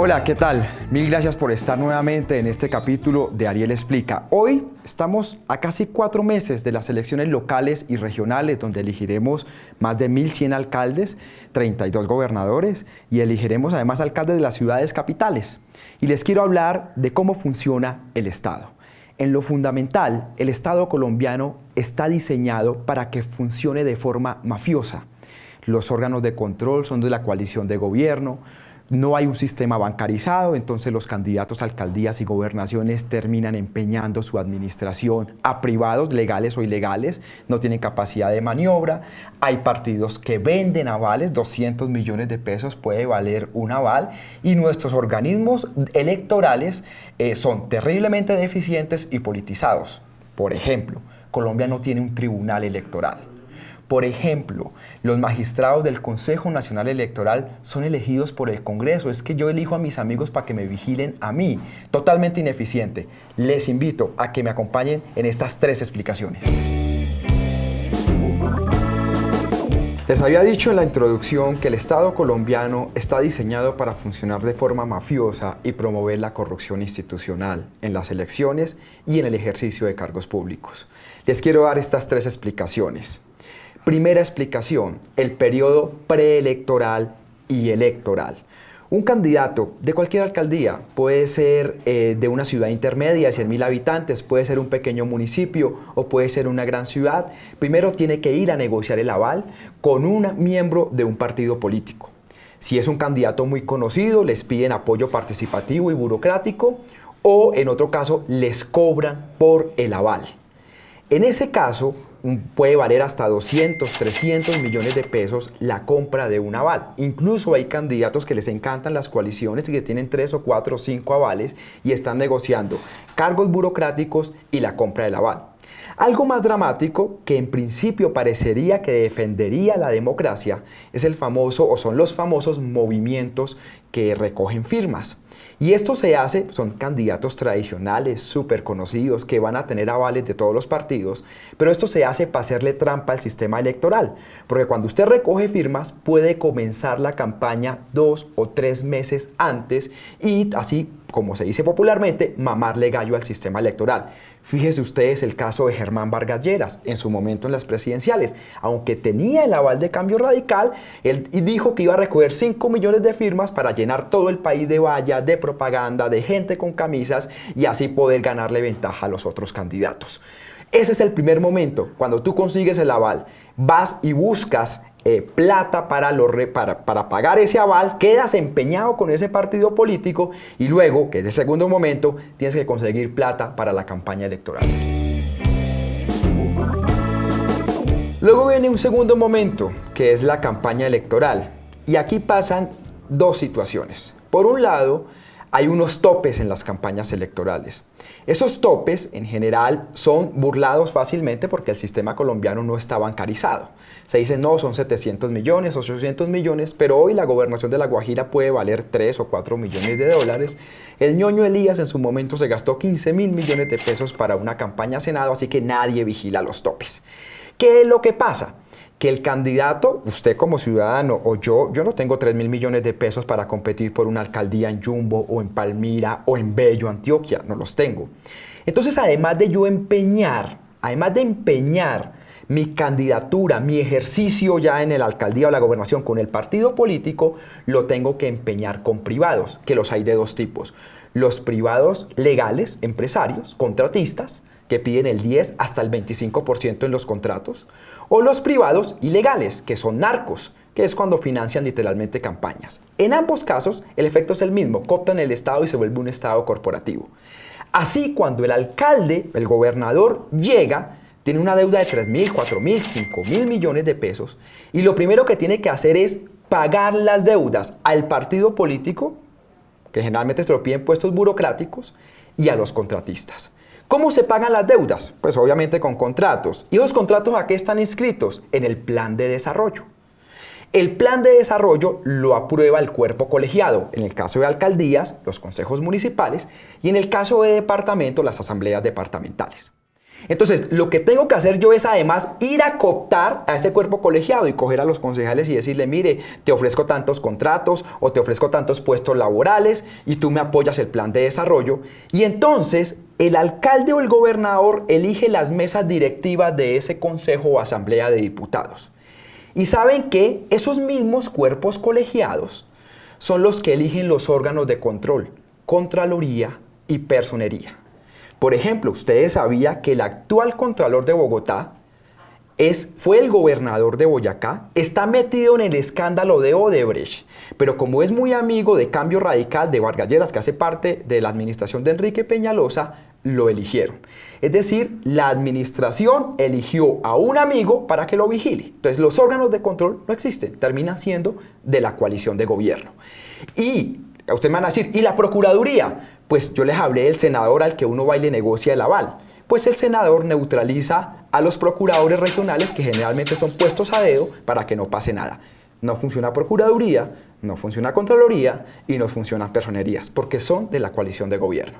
Hola, ¿qué tal? Mil gracias por estar nuevamente en este capítulo de Ariel Explica. Hoy estamos a casi 4 meses de las elecciones locales y regionales, donde elegiremos más de 1.100 alcaldes, 32 gobernadores y elegiremos además alcaldes de las ciudades capitales. Y les quiero hablar de cómo funciona el Estado. En lo fundamental, el Estado colombiano está diseñado para que funcione de forma mafiosa. Los órganos de control son de la coalición de gobierno. No hay un sistema bancarizado, entonces los candidatos a alcaldías y gobernaciones terminan empeñando su administración a privados, legales o ilegales, no tienen capacidad de maniobra. Hay partidos que venden avales, 200 millones de pesos puede valer un aval, y nuestros organismos electorales son terriblemente deficientes y politizados. Por ejemplo, Colombia no tiene un tribunal electoral. Por ejemplo, los magistrados del Consejo Nacional Electoral son elegidos por el Congreso. Es que yo elijo a mis amigos para que me vigilen a mí. Totalmente ineficiente. Les invito a que me acompañen en estas 3 explicaciones. Les había dicho en la introducción que el Estado colombiano está diseñado para funcionar de forma mafiosa y promover la corrupción institucional en las elecciones y en el ejercicio de cargos públicos. Les quiero dar estas 3 explicaciones. Primera explicación, el periodo preelectoral y electoral. Un candidato de cualquier alcaldía puede ser de una ciudad intermedia de 100.000 habitantes, puede ser un pequeño municipio o puede ser una gran ciudad. Primero tiene que ir a negociar el aval con un miembro de un partido político. Si es un candidato muy conocido, les piden apoyo participativo y burocrático, o en otro caso les cobran por el aval. En ese caso, puede valer hasta 200, 300 millones de pesos la compra de un aval. Incluso hay candidatos que les encantan las coaliciones y que tienen 3 o 4 o 5 avales y están negociando cargos burocráticos y la compra del aval. Algo más dramático, que en principio parecería que defendería la democracia, es el famoso o son los famosos movimientos que recogen firmas. Y esto se hace, son candidatos tradicionales, súper conocidos, que van a tener avales de todos los partidos, pero esto se hace para hacerle trampa al sistema electoral, porque cuando usted recoge firmas puede comenzar la campaña 2 o 3 meses antes y así, como se dice popularmente, mamarle gallo al sistema electoral. Fíjense ustedes el caso de Germán Vargas Lleras, en su momento en las presidenciales. Aunque tenía el aval de Cambio Radical, él dijo que iba a recoger 5 millones de firmas para llenar todo el país de vallas, de propaganda, de gente con camisas y así poder ganarle ventaja a los otros candidatos. Ese es el primer momento, cuando tú consigues el aval, vas y buscas plata para pagar ese aval, quedas empeñado con ese partido político y luego, que es el segundo momento, tienes que conseguir plata para la campaña electoral. Luego viene un segundo momento, que es la campaña electoral, y aquí pasan 2 situaciones. Por un lado, hay unos topes en las campañas electorales. Esos topes, en general, son burlados fácilmente porque el sistema colombiano no está bancarizado. Se dice, no, son 700 millones, 800 millones, pero hoy la gobernación de La Guajira puede valer 3 o 4 millones de dólares. El ñoño Elías en su momento se gastó 15.000 millones de pesos para una campaña a Senado, así que nadie vigila los topes. ¿Qué es lo que pasa? Que el candidato, usted como ciudadano o yo no tengo 3.000 millones de pesos para competir por una alcaldía en Jumbo o en Palmira o en Bello, Antioquia, no los tengo. Entonces, además de empeñar mi candidatura, mi ejercicio ya en la alcaldía o la gobernación con el partido político, lo tengo que empeñar con privados, que los hay de 2 tipos. Los privados legales, empresarios, contratistas, que piden el 10 hasta el 25% en los contratos, o los privados ilegales, que son narcos, que es cuando financian literalmente campañas. En ambos casos, el efecto es el mismo, cooptan el Estado y se vuelve un Estado corporativo. Así, cuando el alcalde, el gobernador, llega, tiene una deuda de 3.000, 4.000, 5.000 millones de pesos, y lo primero que tiene que hacer es pagar las deudas al partido político, que generalmente se lo piden puestos burocráticos, y a los contratistas. ¿Cómo se pagan las deudas? Pues obviamente con contratos. ¿Y esos contratos a qué están inscritos? En el plan de desarrollo. El plan de desarrollo lo aprueba el cuerpo colegiado, en el caso de alcaldías, los consejos municipales, y en el caso de departamento, las asambleas departamentales. Entonces, lo que tengo que hacer yo es además ir a cooptar a ese cuerpo colegiado y coger a los concejales y decirle, mire, te ofrezco tantos contratos o te ofrezco tantos puestos laborales y tú me apoyas el plan de desarrollo. Y entonces, el alcalde o el gobernador elige las mesas directivas de ese consejo o asamblea de diputados. Y saben que esos mismos cuerpos colegiados son los que eligen los órganos de control, Contraloría y Personería. Por ejemplo, ustedes sabían que el actual Contralor de Bogotá fue el gobernador de Boyacá, está metido en el escándalo de Odebrecht, pero como es muy amigo de Cambio Radical de Vargas Lleras, que hace parte de la administración de Enrique Peñalosa, lo eligieron. Es decir, la administración eligió a un amigo para que lo vigile. Entonces, los órganos de control no existen, terminan siendo de la coalición de gobierno. Y ustedes me van a decir, ¿y la Procuraduría? Pues yo les hablé del senador al que uno va y le negocia el aval. Pues el senador neutraliza a los procuradores regionales que generalmente son puestos a dedo para que no pase nada. No funciona Procuraduría, no funciona Contraloría y no funcionan Personerías porque son de la coalición de gobierno.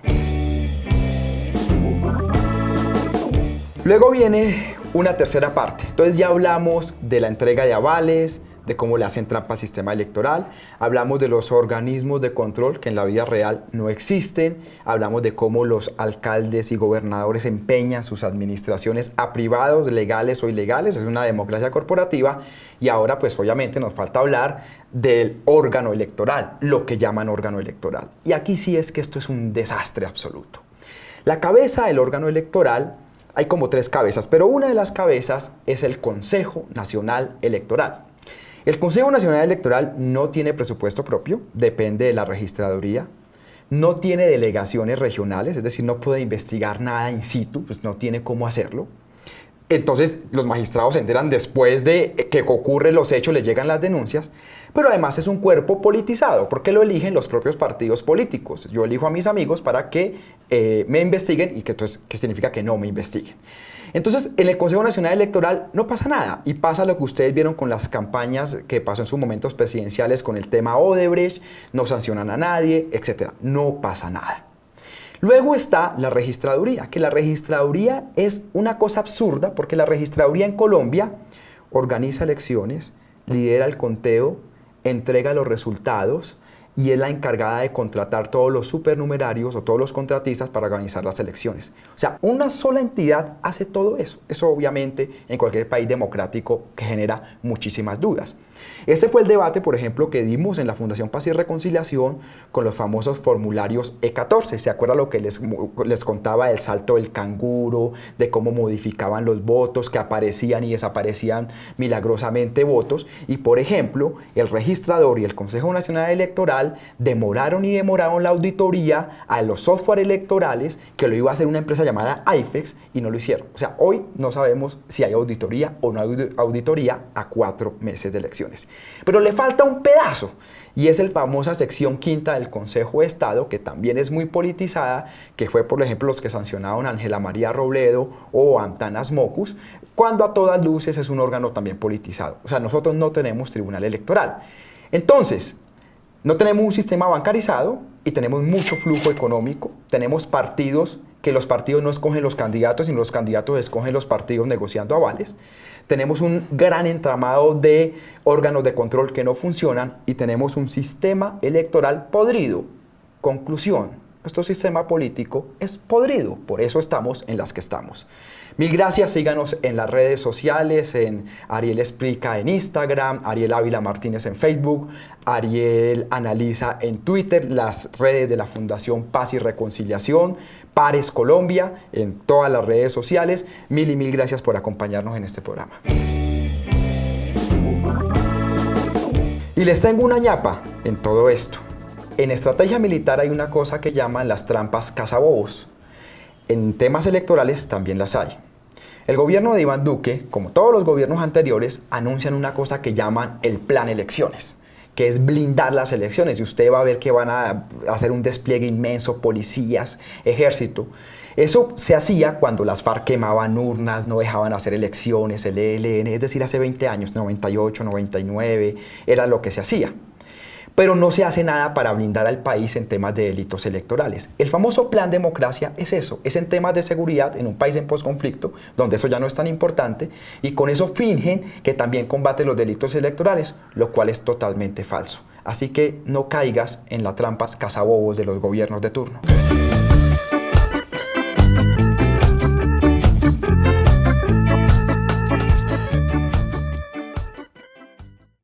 Luego viene una tercera parte. Entonces ya hablamos de la entrega de avales, de cómo le hacen trampa al sistema electoral, hablamos de los organismos de control que en la vida real no existen, hablamos de cómo los alcaldes y gobernadores empeñan sus administraciones a privados, legales o ilegales, es una democracia corporativa, y ahora pues obviamente nos falta hablar del órgano electoral, lo que llaman órgano electoral. Y aquí sí es que esto es un desastre absoluto. La cabeza del órgano electoral, hay como 3 cabezas, pero una de las cabezas es el Consejo Nacional Electoral. El Consejo Nacional Electoral no tiene presupuesto propio, depende de la registraduría, no tiene delegaciones regionales, es decir, no puede investigar nada in situ, pues no tiene cómo hacerlo. Entonces los magistrados se enteran después de que ocurren los hechos, les llegan las denuncias, pero además es un cuerpo politizado, porque lo eligen los propios partidos políticos. Yo elijo a mis amigos para que me investiguen y que entonces, ¿qué significa que no me investiguen? Entonces, en el Consejo Nacional Electoral no pasa nada y pasa lo que ustedes vieron con las campañas que pasó en sus momentos presidenciales con el tema Odebrecht, no sancionan a nadie, etc. No pasa nada. Luego está la registraduría, que la registraduría es una cosa absurda porque la registraduría en Colombia organiza elecciones, lidera el conteo, entrega los resultados y es la encargada de contratar todos los supernumerarios o todos los contratistas para organizar las elecciones. O sea, una sola entidad hace todo eso. Eso obviamente en cualquier país democrático que genera muchísimas dudas. Ese fue el debate, por ejemplo, que dimos en la Fundación Paz y Reconciliación con los famosos formularios E14. ¿Se acuerdan lo que les contaba del salto del canguro, de cómo modificaban los votos, que aparecían y desaparecían milagrosamente votos? Y, por ejemplo, el registrador y el Consejo Nacional Electoral demoraron la auditoría a los software electorales que lo iba a hacer una empresa llamada IFEX y no lo hicieron. O sea, hoy no sabemos si hay auditoría o no hay auditoría a 4 meses de elecciones. Pero le falta un pedazo y es la famosa sección quinta del Consejo de Estado, que también es muy politizada, que fue por ejemplo los que sancionaron a Ángela María Robledo o Antanas Mocus, cuando a todas luces es un órgano también politizado. O sea, nosotros no tenemos tribunal electoral. Entonces, no tenemos un sistema bancarizado y tenemos mucho flujo económico, tenemos partidos que los partidos no escogen los candidatos, sino los candidatos escogen los partidos negociando avales. Tenemos un gran entramado de órganos de control que no funcionan y tenemos un sistema electoral podrido. Conclusión, nuestro sistema político es podrido, por eso estamos en las que estamos. Mil gracias, síganos en las redes sociales, en Ariel Explica en Instagram, Ariel Ávila Martínez en Facebook, Ariel Analiza en Twitter, las redes de la Fundación Paz y Reconciliación, Pares Colombia, en todas las redes sociales. Mil y mil gracias por acompañarnos en este programa. Y les tengo una ñapa en todo esto. En estrategia militar hay una cosa que llaman las trampas cazabobos. En temas electorales también las hay. El gobierno de Iván Duque, como todos los gobiernos anteriores, anuncian una cosa que llaman el plan elecciones, que es blindar las elecciones. Y usted va a ver que van a hacer un despliegue inmenso, policías, ejército. Eso se hacía cuando las FARC quemaban urnas, no dejaban hacer elecciones, el ELN, es decir, hace 20 años, 98, 99, era lo que se hacía. pero no se hace nada para blindar al país en temas de delitos electorales. El famoso Plan Democracia es eso, es en temas de seguridad en un país en posconflicto, donde eso ya no es tan importante, y con eso fingen que también combate los delitos electorales, lo cual es totalmente falso. Así que no caigas en las trampas cazabobos de los gobiernos de turno.